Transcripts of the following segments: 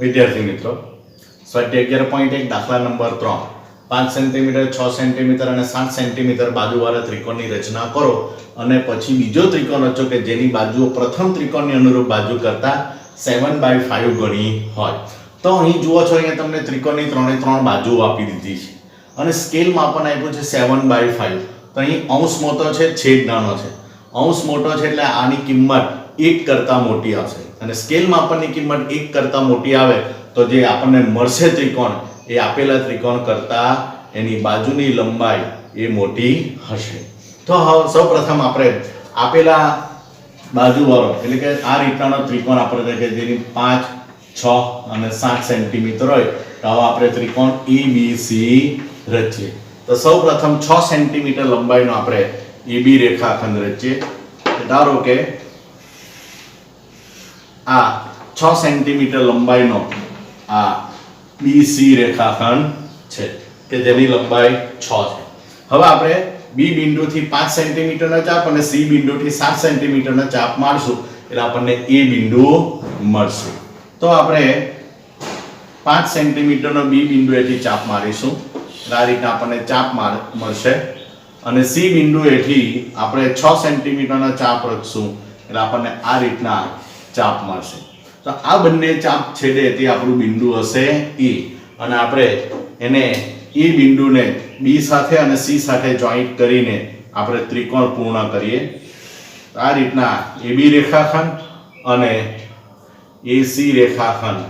વિદ્યાર્થી મિત્રો, સ્વાધ્યાય 11.1 દાખલા નંબર 3 5 સેન્ટીમીટર 6 સેન્ટીમીટર અને 7 સેન્ટીમીટર બાજુવાળા ત્રિકોણની રચના કરો અને પછી બીજો ત્રિકોણ રચો કે જેની બાજુઓ પ્રથમ ત્રિકોણની અનુરૂપ બાજુ કરતા 7/5 ગણી હોય. તો અહીં જુઓ છો, અહીંયા તમને ત્રિકોણની ત્રણે ત્રણ બાજુઓ આપી દીધી છે અને સ્કેલ માપન આપ્યું છે 7/5. તો અહીં અંશ મોટો છે, છેદ નાનો છે. અંશ મોટો છે એટલે આની કિંમત 1 કરતા મોટી આવશે અને સ્કેલ માપનની કિંમત 1 કરતા મોટી આવે તો જે આપણને મળશે ત્રિકોણ એ આપેલા ત્રિકોણ કરતા એની બાજુની લંબાઈ એ મોટી હશે. તો હવે સૌપ્રથમ આપણે આપેલા બાજુવાળો એટલે કે આ રીતનો ત્રિકોણ આપણે કે જેની 5, 6 અને 7 સેન્ટીમીટર હોય તો હવે આપણે ત્રિકોણ ABC રચીએ. તો સૌપ્રથમ 6 સેન્ટીમીટર લંબાઈનો આપણે AB રેખાખંડ રચીએ. ધારો કે આ 6 સેન્ટીમીટર લંબાઈનો આ BC રેખાખંડ છે કે જેની લંબાઈ 6 છે. હવે આપણે B બિંદુથી 5 સેન્ટીમીટરનો ચાપ અને C બિંદુથી 7 સેન્ટીમીટરનો ચાપ મારશું એટલે આપણને A બિંદુ મળશે. તો આપણે 5 સેન્ટીમીટરનો B બિંદુએથી ચાપ મારીશું એટલે આ રીતના આપણને ચાપ મળશે અને C બિંદુએથી આપણે 6 સેન્ટીમીટરનો ચાપ રચશું એટલે આપણને આ રીતના ચાપ મળશે. તો આ બંને ચાપ છેદે તે આપણું બિંદુ હશે E અને આપણે એને E બિંદુને B સાથે અને C સાથે જોઈન્ટ કરીને આપણે ત્રિકોણ પૂર્ણ કરીએ. આ રીતના AB રેખાખંડ અને AC રેખાખંડ.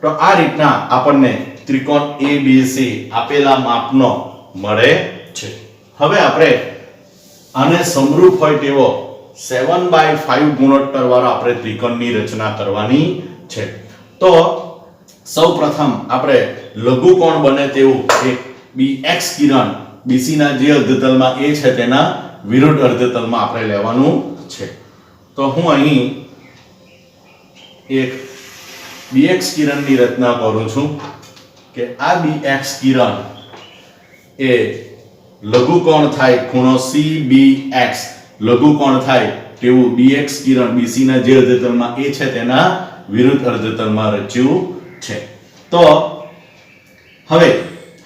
તો આ રીતના આપણને ત્રિકોણ ABC આપેલા માપનો મળે છે. હવે આપણે આને સમરૂપ હોય તેવો 7/5 ગુણોત્તર વાળો આપણે ત્રિકોણની રચના કરવાની છે. તો સૌપ્રથમ આપણે લઘુકોણ બને તેવું એક BX કિરણ BC ના જે અર્ધતલમાં A છે તેના વિરુદ્ધ અર્ધતલમાં આપણે લેવાનું છે. તો હું અહીં એક BX કિરણની રચના કરું છું કે આ BX કિરણ એ લઘુકોણ થાય ખૂણો CBX લઘુકોણ થાય તેવું BX કિરણ BC ના જે અર્ધતલમાં A છે તેના વિરુદ્ધ અર્ધતલમાં રચ્યું છે. તો હવે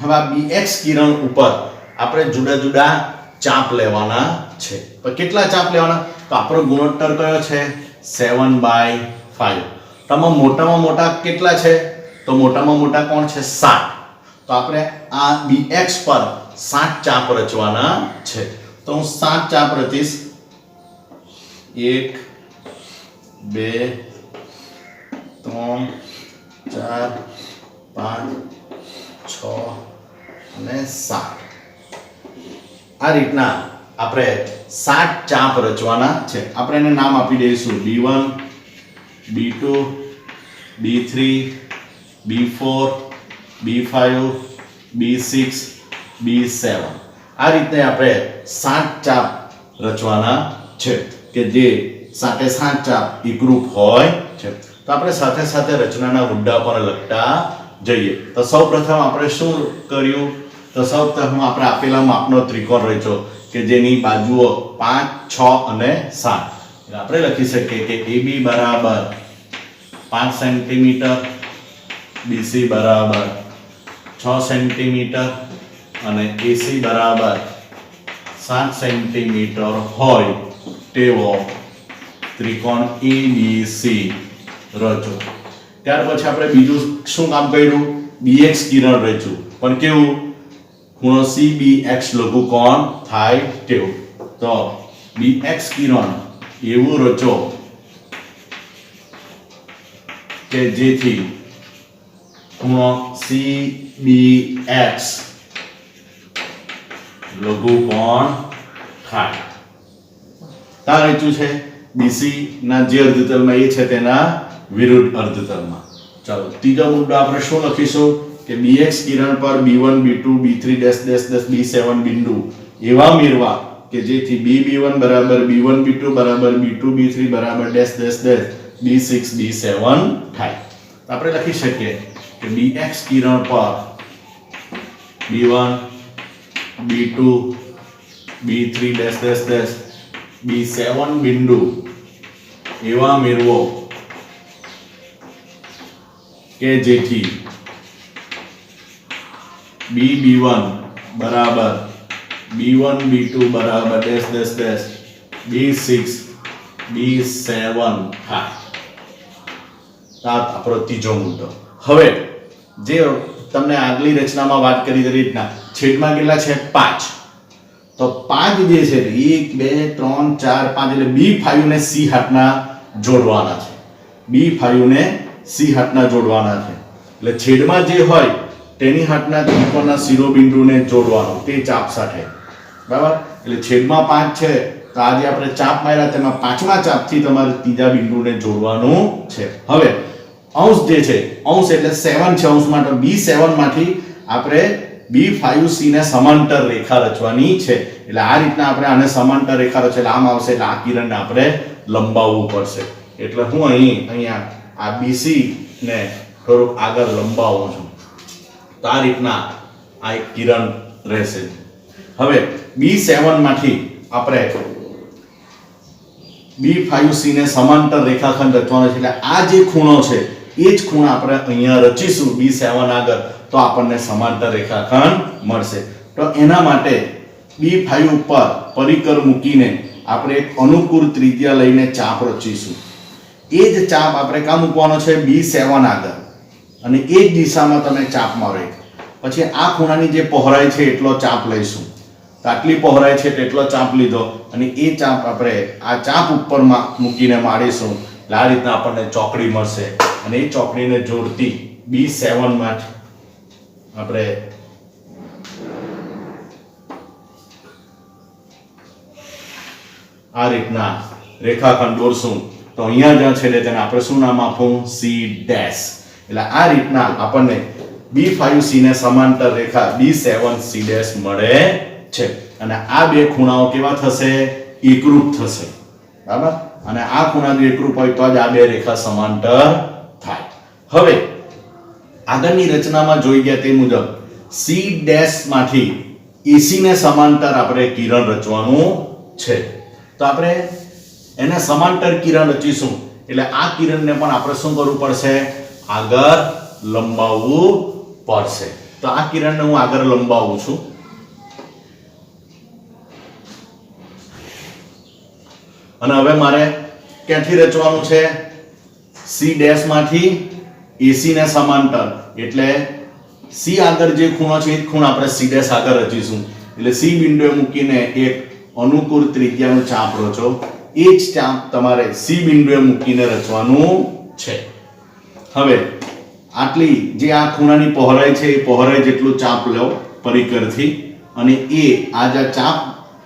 આ BX કિરણ ઉપર આપણે જુદા જુદા ચાપ લેવાના છે. પણ કેટલા ચાપ લેવાના? તો આપણો ગુણોત્તર કયો છે? 7/5. તમામ મોટામાં મોટા કેટલા છે? તો મોટામાં મોટા કોણ છે? 7. તો આપણે આ BX પર 7 ચાપ રચવાના છે. તો હું 7 ચાપ રચીશ. 1 2 3 4 5 6 અને 7. આ રીતના આપણે 7 ચાપ રચવાના છે. આપણે એને નામ આપી દઈશું B1 B2 B3 B4 B5 B6 B7. આ રીતે આપણે 7 ચાપ રચવાના છે કે જે સાથે 7 ચાપ એકરૂપ હોય છે. તો આપણે સાથે સાથે રચનાના મુદ્દા પર લખતા જઈએ. તો સૌપ્રથમ આપણે શું કર્યું? તો સૌપ્રથમ આપણે આપેલા માપનો ત્રિકોણ રચ્યો કે જેની બાજુઓ 5, 6 અને 7. એટલે આપણે લખી શકીએ કે AB બરાબર 5 સેન્ટીમીટર, BC બરાબર 6 સેન્ટીમીટર અને AC બરાબર 7 સેન્ટીમીટર હોય તેવો ત્રિકોણ ABC રચો. ત્યાર પછી આપણે બીજું શું કામ કર્યું? BX કિરણ રચ્યું પણ કેવું? ખૂણો CBX લઘુકોણ થાય તેવું. તો BX કિરણ એવું રચો કે જેથી ખૂણો CBX લઘુકોણ થાય. તા રચ્યું છે BC ના જે અર્ધતલમાં એ છે તેના વિરુદ્ધ અર્ધતલમાં. ચાલો ત્રીજો મુદ્દો આપણે શું લખીશું કે BX કિરણ પર B1 B2 B3 B7 બિંદુ એવા મેળવા કે જેથી B1 બરાબર B1 B2 બરાબર B2 B3 બરાબર B6 B7 થાય. આપણે લખી શકીએ કે BX કિરણ પર B1 B2 B3 B7 બિંદુ એવા મેળવો કે જેથી B1 બરાબર B1 B2 બરાબર dash dash dash B6 B7 થાય. આ આપણો ત્રીજો મુદ્દો. હવે જે તમને આગલી રચનામાં વાત કરી તે રીતના છેદમાં કેટલા છે 5, તો 5 જે છે 1 2 3 4 5 એટલે B5 ને C હાથના જોડવાના છે. B5 ને C હાથના જોડવાના છે એટલે છેદમાં જે હોય તેની હાથના ત્રિકોણના શિરોબિંદુને જોડવાનો તે ચાપ સાથે. બરાબર, એટલે છેદમાં 5 છે તો આજે આપણે ચાપ માર્યા તેમાં પાંચમા ચાપથી તમારે ત્રીજા બિંદુને જોડવાનું છે. હવે અંશ જે છે, અંશ એટલે 7 છે, અંશ માટે B7 માંથી આપણે B5C ને સમાંતર રેખા રચવાની છે. એટલે આ રીતના આપણે આને સમાંતર રેખા રચે એટલે આમ આવશે એટલે આ કિરણને આપણે લંબાવવું પડશે. એટલે હું અહીંયા આ BC ને થોડુંક આગળ લંબાવું છું. તો આ રીતના આ એક કિરણ રહેશે. હવે B7 માંથી આપણે B5C ને સમાંતર રેખાખંડ રચવાનો છે. એટલે આ જે ખૂણો છે એ જ ખૂણો આપણે અહીંયા રચીશું B7 આગળ તો આપણને સમાંતર રેખાખંડ મળશે. તો એના માટે B5 ઉપર પરિકર મૂકીને આપણે એક અનુકૂળ ત્રિજ્યા લઈને ચાપ રચીશું. એ જ ચાપ આપણે ક્યાં મૂકવાનો છે B7 આગળ અને એ જ દિશામાં તમે ચાપ મારો. પછી આ ખૂણાની જે પહોળાઈ છે એટલો ચાપ લઈશું. તો આટલી પહોળાઈ છે તેટલો ચાપ લીધો અને એ ચાપ આપણે આ ચાપ ઉપર મૂકીને મારીશું. આ રીતના આપણને ચોકડી મળશે અને એ ચોકડીને જોડતી B7 માં આપણે આ રીતના રેખાખંડ દોરશું. તો અહીંયા જ્યાં છેડે તેને આપણે શું નામ આપવું C ડેશ. એટલે આ રીતના આપણને B5C ને સમાંતર રેખા B7C ડેશ મળે છે. અને આ બે ખૂણાઓ કેવા થશે એકરૂપ થશે. બરાબર, અને આ ખૂણા જો એકરૂપ હોય તો જ આ બે રેખા સમાંતર થાય. હવે આગળની રચનામાં જોઈ ગયા તે મુજબ C ડેશ માંથી AC ને સમાંતર આપણે કિરણ રચવાનું છે. તો આપણે એને સમાંતર કિરણ રચીશું એટલે આ કિરણને પણ આપણે શું કરવું પડશે આગળ લંબાવવું પડશે. તો આ કિરણને હું આગળ લંબાવું છું. અને હવે મારે ક્યાંથી રચવાનું છે C ડેશ માંથી AC ને સમાંતર એટલે C આગળ જે ખૂણો છે એ જ ખૂણો આપણે C ડેશ આગળ રચીશું. એટલે C બિંદુએ મૂકીને એક અનુકૂળ ત્રિજ્યાનો ચાપ રચો. એ જ ચાપ તમારે C બિંદુએ મૂકીને રચવાનું છે. હવે આટલી જે આ ખૂણાની પહોળાઈ છે એ પહોળાઈ જેટલું ચાપ લો પરિકરથી અને એ આ જે ચાપ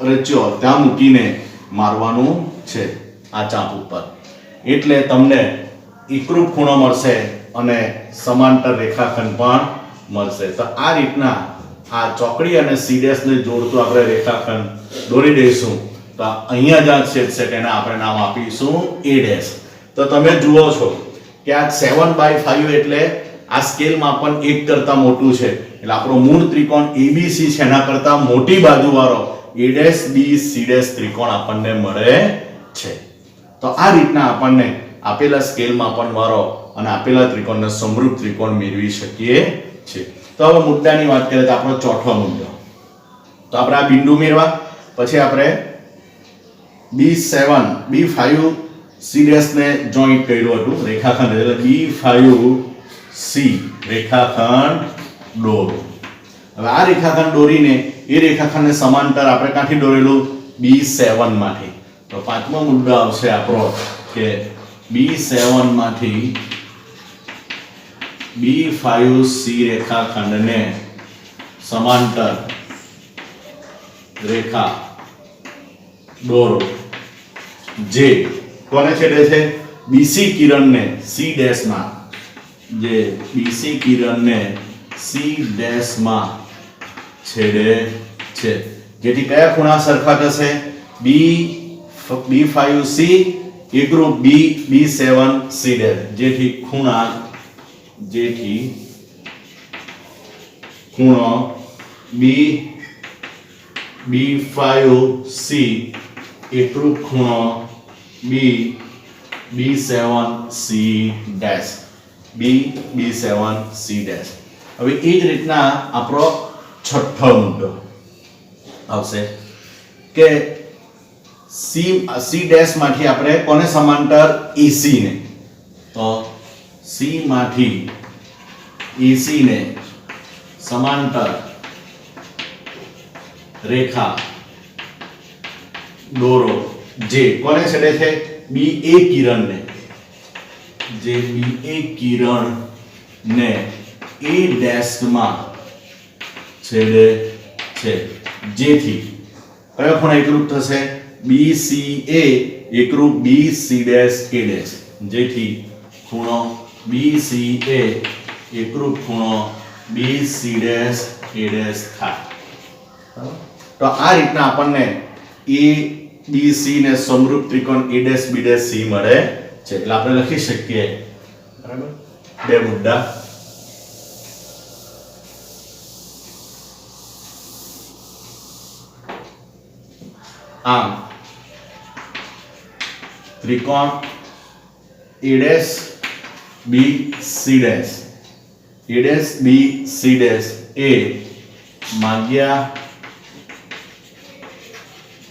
રચ્યો ત્યાં મૂકીને મારવાનું છે આ ચાપ ઉપર. એટલે તમને એકરૂપ ખૂણો મળશે અને સમાંતર રેખાખંડ પણ મળશે. તો આ રીતના આ ચોકડી અને C ડેશ ને જોડતું આપણે રેખાખંડ દોરી દઈશું. તો અહીંયા જ્યાં છેદશે તેને આપણે નામ આપીશું A ડેશ. તો તમે જુઓ છો કે આ 7/5 એટલે આ સ્કેલમાં પણ 1 કરતા મોટું છે. એટલે આપણો મૂળ ત્રિકોણ ABC છે એના કરતા મોટી બાજુવાળો A dash B C dash ત્રિકોણ આપણને મળે છે. તો આ રીતના આપણને આપેલા સ્કેલમાં પણ વાળો અને આપેલા ત્રિકોણનો સમરૂપ ત્રિકોણ મેળવી શકીએ છીએ. તો હવે મુદ્દાની વાત કરીએ તો આપણો ચોથો મુદ્દો. તો આપણે આ બિંદુ મેળવા પછી આપણે B5C ડેશ ને જોઈન્ટ કર્યું હતું રેખાખંડ એટલે B5C રેખાખંડ દોરો. હવે આ રેખાખંડ દોરીને એ રેખાખંડને સમાંતર આપણે ક્યાંથી દોરેલું B7 માંથી. તો પાંચમો મુદ્દો આવશે આપણો કે B7 માંથી B5C રેખાખંડને સમાંતર રેખા દોરો જે કોને છેડે છે BC કિરણને C ડેશ માં જે BC કિરણને C ડેશ માં છેડે છે જેથી કયા ખૂણા સરખા થશે B5C એકરૂપ B7C ડેશ જેથી ખૂણો B5C એકરૂપ ખૂણો B7C B7C dash B7C dash. હવે એ જ રીતના આપણો છઠ્ઠો મુદ્દો આવશે કે C ડેશ માંથી આપણે કોને સમાંતર AC ને, તો C માંથી AC ને સમાંતર રેખા દોરો જે કોને છેડે છે BA કિરણ ને, જે BA કિરણ ને A ડેશ માં છેડે છે, જેથી કયો ખૂણો એકરૂપ થશે BCA એકરૂપ BC ડેશ A ડેશ, જેથી ખૂણો BCA એકરૂપ ખૂણો BC ડેશ A ડેશ થાય। તો આ રીતના આપણને ABC ને સમરૂપ ત્રિકોણ A dash B dash C મળે છે। એટલે આપણે લખી શકીએ, બરાબર, બે મુદ્દા। આમ ત્રિકોણ A dash B C dash A dash B C dash એ માગ્યા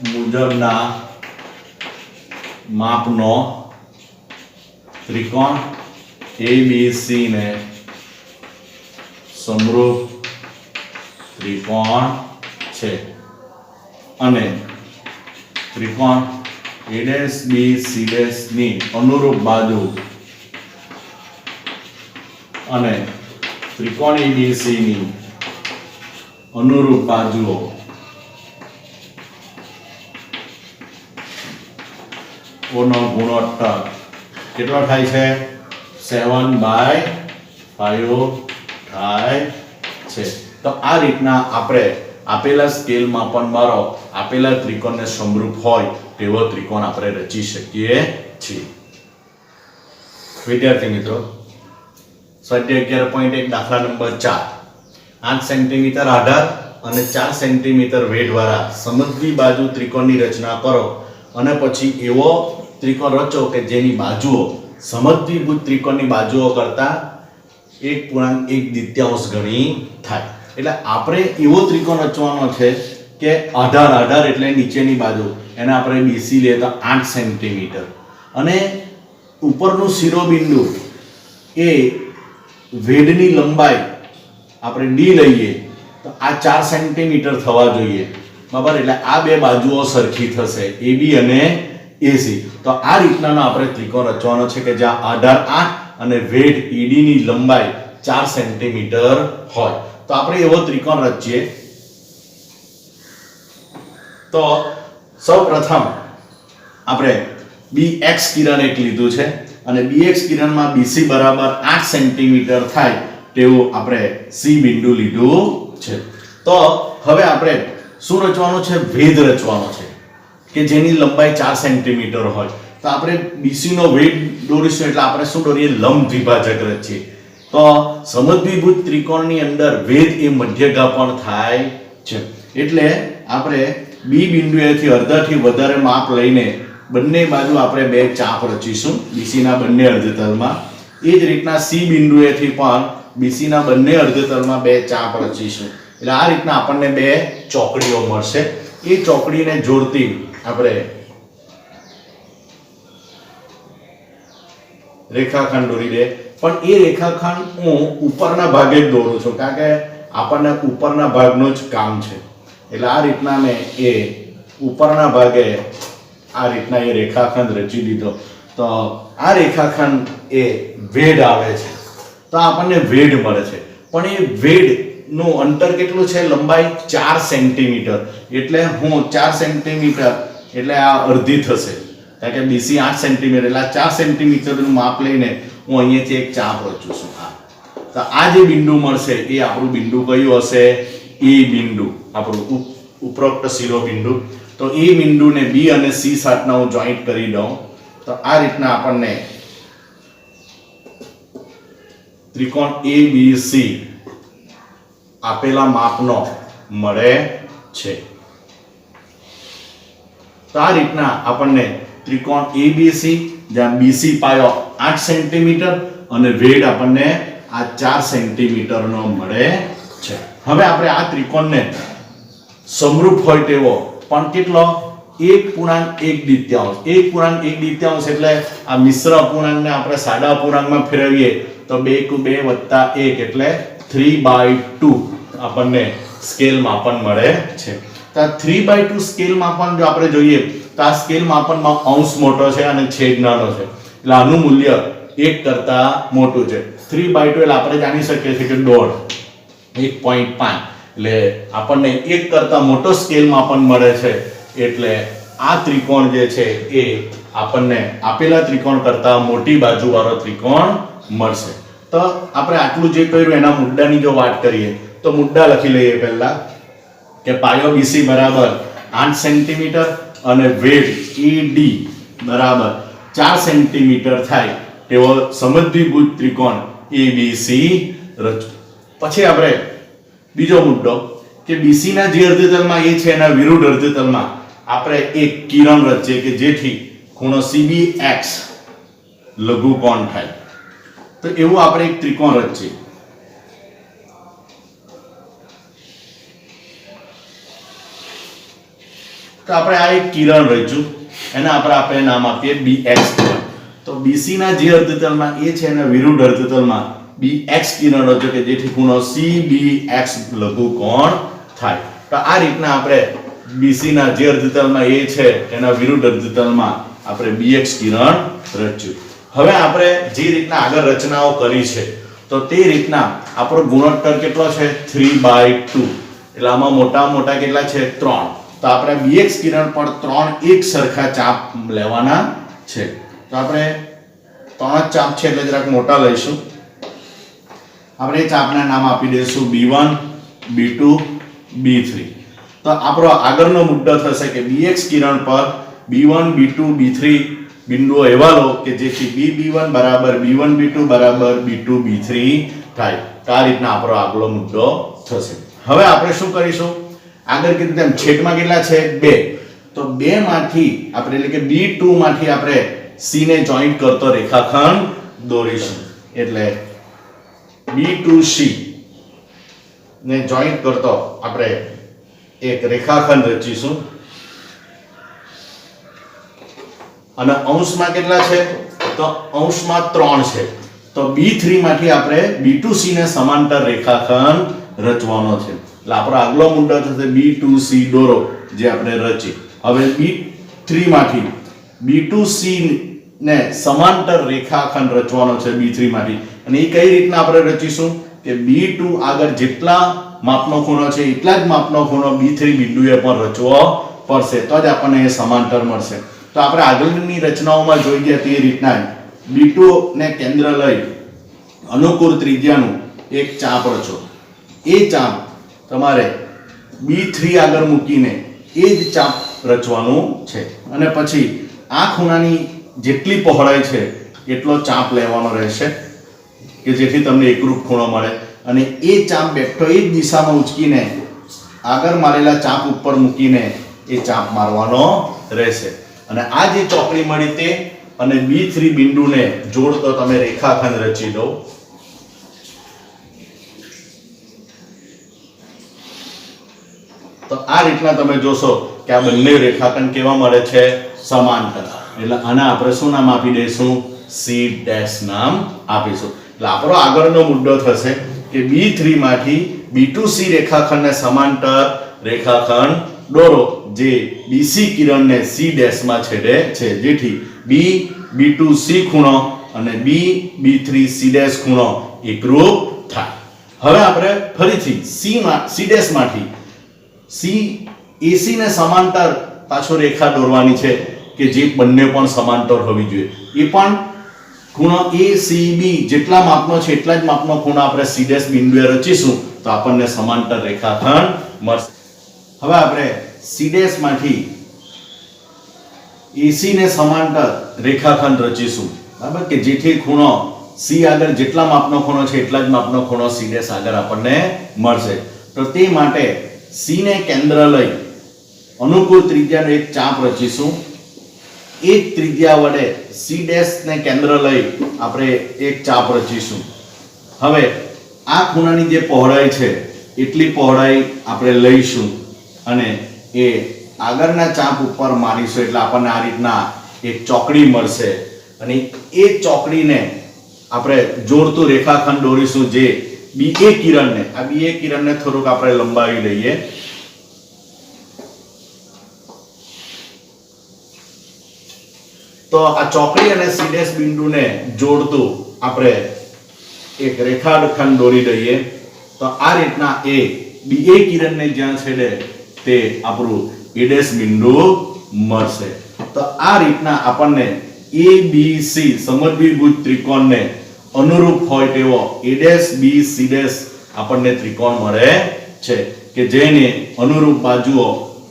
મુજબના માપનો ત્રિકોણ ABC ને સમરૂપ ત્રિકોણ છે અને ત્રિકોણ A dash B C dash ની અનુરૂપ બાજુ અને ત્રિકોણ ABC ની અનુરૂપ બાજુઓ ઓનો ગુણોત્તર કેટલો થાય છે 7/5 થાય છે। તો આ રીતના આપણે આપેલા સ્કેલ માપન વાળો આપેલા ત્રિકોણને સમરૂપ હોય તેવો ત્રિકોણ આપણે રચી શકીએ છીએ। વિદ્યાર્થી મિત્રો, સ્વાધ્યાય 11.1 દાખલા નંબર 4, 8 સેન્ટીમીટર આધાર અને 4 સેન્ટીમીટર વેઢ વાળા સમદ્વિ બાજુ ત્રિકોણની રચના કરો અને પછી એવો ત્રિકોણ રચો કે જેની બાજુઓ સમદ્વિભુજ ત્રિકોણની બાજુઓ કરતા 1.1 ગણી થાય। એટલે આપણે એવો ત્રિકોણ રચવાનો છે કે આધાર એટલે નીચેની બાજુ એને આપણે BC લઈએ તો 8 સેન્ટીમીટર અને ઉપરનું શિરોબિંદુ એ વેઢની લંબાઈ આપણે D લઈએ તો આ 4 સેન્ટીમીટર થવા જોઈએ, બરાબર। એટલે આ બે બાજુઓ સરખી થશે AB અને AC। તો આ રીતનાનો આપણે ત્રિકોણ રચવાનો છે કે જ્યાં આધાર 8 અને વેઢ ED ની લંબાઈ 4 સેન્ટીમીટર હોય। તો આપણે એવો ત્રિકોણ રચીએ। તો સૌપ્રથમ આપણે BX કિરણ એક લીધું છે અને BX કિરણમાં BC બરાબર 8 સેન્ટીમીટર થાય તેવું આપણે C બિંદુ લીધું છે। તો હવે આપણે શું રચવાનું છે, વેધ રચવાનો છે કે જેની લંબાઈ 4 સેન્ટીમીટર હોય। તો આપણે BC નો વેધ દોરીશું એટલે આપણે શું દોરીએ, લંબ દ્વિભાજક રચીએ। તો સમદ્વિભુજ ત્રિકોણની અંદર વેધ એ મધ્યગા પણ થાય છે, એટલે આપણે B બિંદુએથી અડધાથી વધારે માપ લઈને બંને બાજુ આપણે બે ચાપ રચીશું BC ના બંને અર્ધતલમાં। એ જ રીતના C બિંદુએથી પણ BC ના બંને અર્ધતલમાં બે ચાપ રચીશું। એટલે આ રીતના આપણને બે ચોકડીઓ મળશે। એ ચોકડીને જોડતી આપણે રેખાખંડ દોરી દે, પણ એ રેખાખંડ હું ઉપરના ભાગે જ દોરું છું કારણ કે આપણને ઉપરના ભાગનું જ કામ છે। એટલે આ રીતના મેં એ ઉપરના ભાગે આ રીતના એ રેખાખંડ રચી દીધો। તો આ રેખાખંડ એ વેઢ આવે છે, તો આપણને વેઢ મળે છે, પણ એ વેઢ નું અંતર કેટલું છે, લંબાઈ 4 સેન્ટીમીટર। એટલે હું 4 સેન્ટીમીટર એટલે આ અડધી થશે કારણ કે BC 8 સેન્ટીમીટર એટલે 4 સેન્ટીમીટરનું માપ લઈને હું અહીંયાથી એક ચાપ રચું છું। તો આ જે બિંદુ મળશે એ આપણું બિંદુ કયું હશે, E બિંદુ, આપણું ઉપરોક્ત શિરોબિંદુ। તો E બિંદુને B અને C સાથના હું જોઈન્ટ કરી દઉં તો આ રીતના આપણને ત્રિકોણ ABC આપેલા માપનો મળે છે। તો આ રીતના આપણને ત્રિકોણ ABC જ્યાં BC પાયો 8 સેન્ટીમીટર અને વેડ આપણને આ 4 સેન્ટીમીટર નો મળે છે. હવે આપણે આ ત્રિકોણને સમરૂપ હોય તેવો પણ કેટલો 1.1 1.1 એટલે આ મિશ્ર અપૂર્ણાંકને આપણે સાદા અપૂર્ણાંકમાં ફેરવીએ તો 2 + 2 + 1 એટલે 3/2 આપણને સ્કેલ માપન મળે છે. તો આ 3/2 સ્કેલ માપન જો આપણે જોઈએ તો આ સ્કેલ માપનમાં અંશ મોટો છે અને છેદ નાનો છે એટલે આનું મૂલ્ય 1 કરતા મોટું છે. 3/2 એટલે આપણે જાણી શકીએ છીએ કે 1.5 એટલે આપણને 1 કરતા મોટો સ્કેલ માપન મળે છે. એટલે આ ત્રિકોણ જે છે એ આપણને આપેલા ત્રિકોણ કરતા મોટી બાજુ વાળો ત્રિકોણ મળશે. તો આપણે આટલું જે કર્યું એના મુદ્દાની જો વાત કરીએ તો મુદ્દા લખી લઈએ પહેલા કે પાયો BC બરાબર 8 સેન્ટીમીટર અને વેડ ED બરાબર 4 સેન્ટીમીટર થાય તેવો સમદ્વિભુજ ત્રિકોણ ABC રચો. પછી આપણે બીજો મુદ્દો કે BC ના જે અર્ધતલમાં A છે એના વિરુદ્ધ અર્ધતલમાં આપણે એક કિરણ રચીએ કે જેથી ખૂણો CBX લઘુકોણ થાય. તો એવું આપણે એક ત્રિકોણ રચીએ. તો આપણે આ એક કિરણ રચ્યું એના આપણે નામ આપીએ BX કિરણ. તો BC ના જે અર્ધતલમાં A છે એના વિરુદ્ધ અર્ધતલમાં BX કિરણ રચ્યો કે જેથી ખૂણો CBX લઘુકોણ થાય. તો આ રીતના આપણે BC ના જે અર્ધતલમાં A છે એના વિરુદ્ધ અર્ધતલમાં આપણે BX કિરણ રચ્યું. હવે આપણે જે રીતના આગળ રચનાઓ કરી છે તો તે રીતના આપણો ગુણોત્તર કેટલો છે 3/2 એટલે આમાં મોટા મોટા કેટલા છે 3. તો આપણે BX કિરણ પર 3 એક સરખા ચાપ લેવાના છે. તો આપણે 3 જ ચાપ છે એટલે જરાક મોટા લઈશું. આપણે એ ચાપના નામ આપી દઈશું B1 B2 B3. તો આપણો આગળનો મુદ્દો થશે કે BX કિરણ પર B1 B2 B3 બિંદુઓ એવા લો કે જેથી B1 બરાબર B1 B2 બરાબર B2 B3 થાય. તો આ રીતના આપણો આગલો મુદ્દો થશે. હવે આપણે શું કરીશું આગળ કીધું તેમ છેદમાં કેટલા છે 2. તો 2 માંથી આપણે એટલે કે B2 માંથી આપણે C ને જોઈન્ટ કરતો રેખાખંડ દોરીશું. એટલે B2C ને જોઈન્ટ કરતો આપણે એક રેખાખંડ રચીશું. અને અંશમાં કેટલા છે તો અંશમાં 3 છે. તો B3 માંથી આપણે B2C ને સમાંતર રેખાખંડ રચવાનો છે. એટલે આપણો આગલો મુદ્દો થશે B2C દોરો જે આપણે રચી. હવે B3 માંથી B2C ને સમાંતર રેખાખંડ રચવાનો છે B3 માંથી. અને એ કઈ રીતના આપણે રચીશું કે B2 આગળ જેટલા માપનો ખૂણો છે એટલા જ માપનો ખૂણો B3 બિંદુએ પણ રચવો પડશે તો જ આપણને એ સમાંતર મળશે. તો આપણે આગળની રચનાઓમાં જોઈ ગયા તે રીતના B2 ને કેન્દ્ર લઈ અનુકૂળ ત્રિજ્યાનું એક ચાપ રચો. એ ચાપ તમારે B3 આગળ મૂકીને એ જ ચાપ રચવાનું છે. અને પછી આ ખૂણાની જેટલી પહોળાઈ છે એટલો ચાપ લેવાનો રહેશે કે જેથી તમને એકરૂપ ખૂણો મળે. અને એ ચાપ બેઠો એ જ દિશામાં ઉચકીને આગળ મારેલા ચાપ ઉપર મૂકીને એ ચાપ મારવાનો રહેશે. અને આ જે ચોકડી મળી તે અને B3 બિંદુને જોડતો તમે રેખાખંડ રચી દો. તો આ રીતના તમે જોશો કે આ બંને રેખાખંડ કેવા મળે છે સમાંતર. એટલે આના આપણે શું નામ આપી દઈશું C' નામ આપીશું. એટલે આપણો આગળનો મુદ્દો થશે કે B3 માંથી B2C રેખાખંડને સમાંતર રેખાખંડ દોરો જે BC કિરણને C' માં છેદે છે જેથી B2C ખૂણો અને B3C' ખૂણો એકરૂપ થાય. હવે આપણે ફરીથી C' માંથી AC ને સમાંતર પાછો રેખા દોરવાની છે કે જે બંને પણ સમાંતર હોવી જોઈએ. એ પણ ખૂણો ACB જેટલા માપનો છે એટલા જ માપનો ખૂણો આપણે C' બિંદુએ રચીશું તો આપણને સમાંતર રેખાખંડ મળશે. હવે આપણે C' માંથી AC ને સમાંતર રેખાખંડ રચીશું બરાબર કે જેથી ખૂણો C આગળ જેટલા માપનો ખૂણો છે એટલા જ માપનો ખૂણો C' આગળ આપણને મળશે. તો તે માટે C ને કેન્દ્ર લઈ અનુકૂળ ત્રિજ્યાનો એક ચાપ રચીશું એ જ ત્રિજ્યા વડે સી ડેશ ને કેન્દ્ર લઈ આપણે એક ચાપ રચીશું. હવે આ ખૂણાની જે પહોળાઈ છે એટલી પહોળાઈ આપણે લઈશું અને એ આગળના ચાપ ઉપર મારીશું એટલે આપણને આ રીતના એક ચોકડી મળશે અને એ ચોકડીને આપણે જોડતું રેખાખંડ દોરીશું જે BA કિરણને આ BA કિરણને થોડુંક આપણે લંબાવી લઈએ. તો આ ચોકડી અને C' બિંદુને જોડતું આપણે એક રેખાખંડ દોરી દઈએ. તો આ રીતના એ BA કિરણને જ્યાં છેડે તે આપણું A' બિંદુ મળશે. તો આ રીતના આપણને ABC સમદ્વિભુજ ત્રિકોણને અનુરૂપ હોય તેવો A', B, C' આપણને ત્રિકોણ મળે છે કે જેને અનુરૂપ બાજુઓ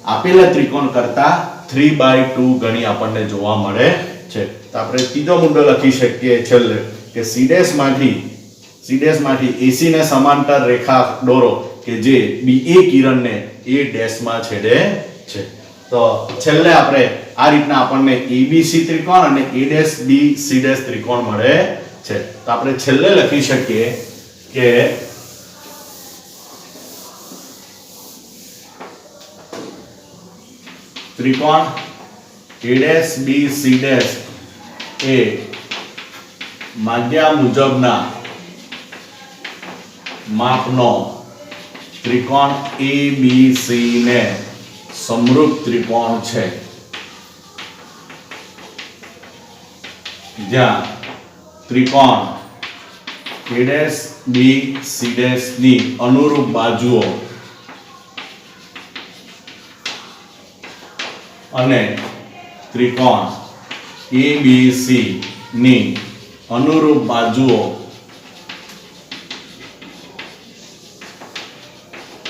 આપેલા ત્રિકોણ કરતા 3/2 ગણી આપણને જોવા મળે છે. તો આપણે ત્રીજો મુદ્દો લખી શકીએ છેલ્લે કે C' માંથી AC ને સમાંતર રેખા દોરો કે જે BA કિરણને A' માં છેદે છે. તો છેલ્લે આપણે આ રીતના આપણને ABC ત્રિકોણ અને A', B, C' ત્રિકોણ મળે છે. તો આપણે છેલ્લે લખી શકીએ કે ત્રિકોણ A', B, C' એ માંગ્યા મુજબના માપનો ત્રિકોણ ABC ને સમરૂપ ત્રિકોણ છે, જ્યાં ત્રિકોણ A', B, C' ની અનુરૂપ બાજુઓ અને ત્રિકોણ ABC ની અનુરૂપ બાજુઓ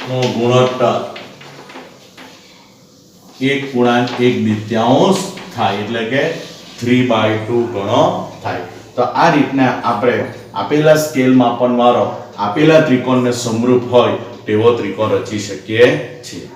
નો ગુણોત્તર 1/1/2 થાય એટલે કે 3/2 ગણો થાય. તો આ રીતના આપણે આપેલા સ્કેલ માપન વાળો આપેલા ત્રિકોણને સમરૂપ હોય તેવો ત્રિકોણ રચી શકીએ છીએ.